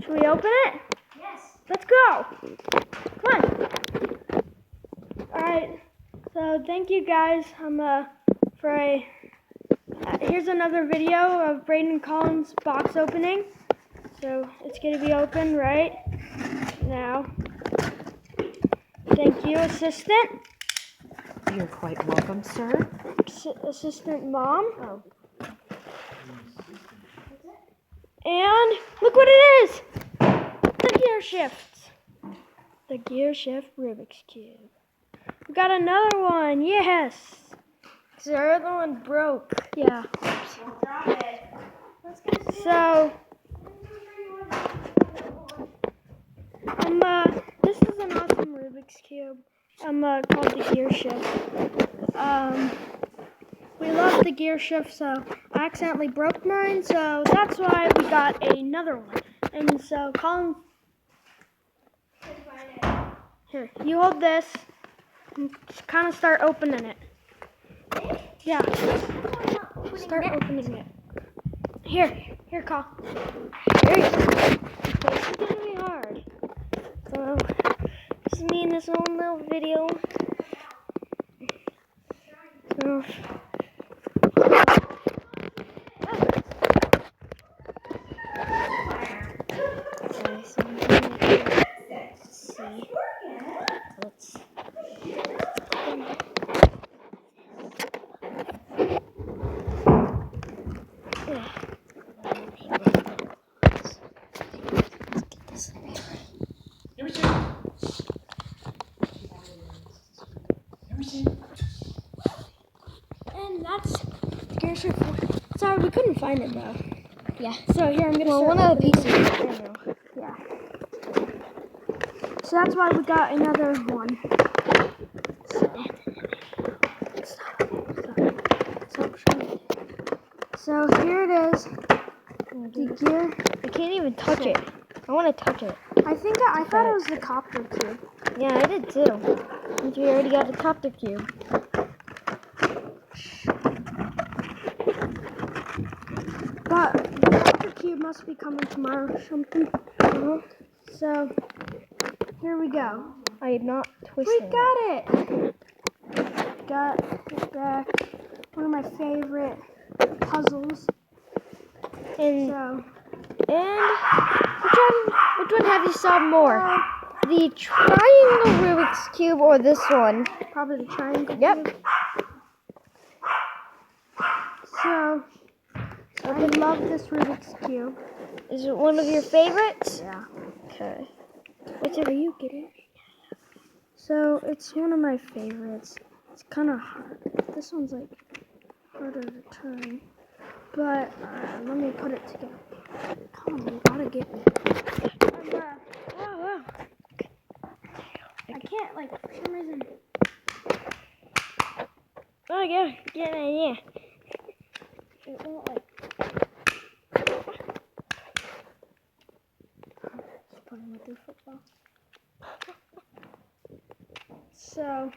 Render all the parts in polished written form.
Should we open it? Yes. Let's go. Come on. Alright. So thank you guys. Here's another video of Braden Collins' box opening. So it's going to be open right now. Thank you, assistant. You're quite welcome, sir. Assistant mom. Oh. And look what it is! The gear shifts. The gear shift Rubik's Cube. We got another one, yes! Because our other one broke. Yeah. So, this is an awesome Rubik's Cube. Called the gear shift. We love the gear shift, so I accidentally broke mine, so that's why we got another one. And so, Colin, here, you hold this and kind of start opening it. Yeah, start opening it. Here, Colin. There you go. This is gonna be hard. So, this is me in this own little video. So, and that's the gear shift. Sorry, we couldn't find it though. Yeah. So here I'm gonna. Well, one of the pieces. Yeah. So that's why we got another one. Stop showing. So here it is. The gear. I can't even touch it. I want to touch it. I thought it was the copter cube. Yeah, I did too. Since we already got the copter cube. But the copter cube must be coming tomorrow or something. So here we go. I am not twisting. We got it. Got it back. One of my favorite puzzles. And which one have you solved more? The triangle Rubik's Cube or this one? Probably the triangle. Yep. Cube. So I love this Rubik's Cube. Is it one of your favorites? Yeah. Okay. Are you kidding? So it's one of my favorites. It's kind of hard. This one's like harder to turn. But let me put it together. Come on, you gotta get me. Whoa. I can't, like, for some reason. Oh, yeah. Get in here. It won't, like. Just putting it through football. So,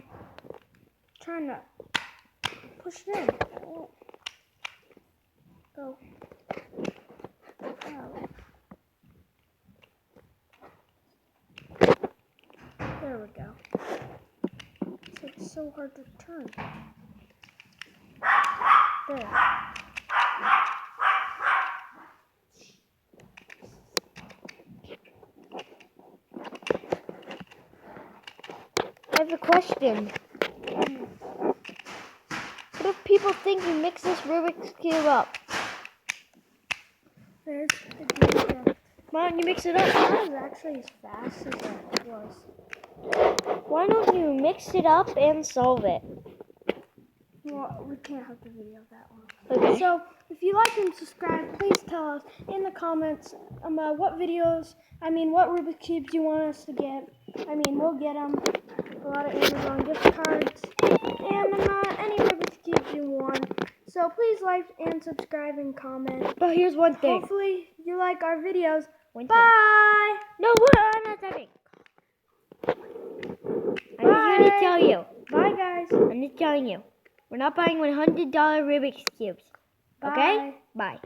trying to push it in. Oh. Go. Oh. There we go. It's like so hard to turn. There. I have a question. What if people think you mix this Rubik's Cube up? There's the gear shift. Why don't you mix it up? That is actually as fast as it was. Why don't you mix it up and solve it? Well, we can't have the video that long. Okay. So, if you like and subscribe, please tell us in the comments what Rubik's Cubes you want us to get. We'll get them. A lot of Amazon gift cards. And any Rubik's Cubes you want. So, please like and subscribe and comment. But here's one thing. Hopefully, you like our videos. One thing. Bye! No, I'm not typing. I'm just going to tell you. Bye, guys. I'm just telling you. We're not buying $100 Rubik's Cubes. Okay? Bye. Bye.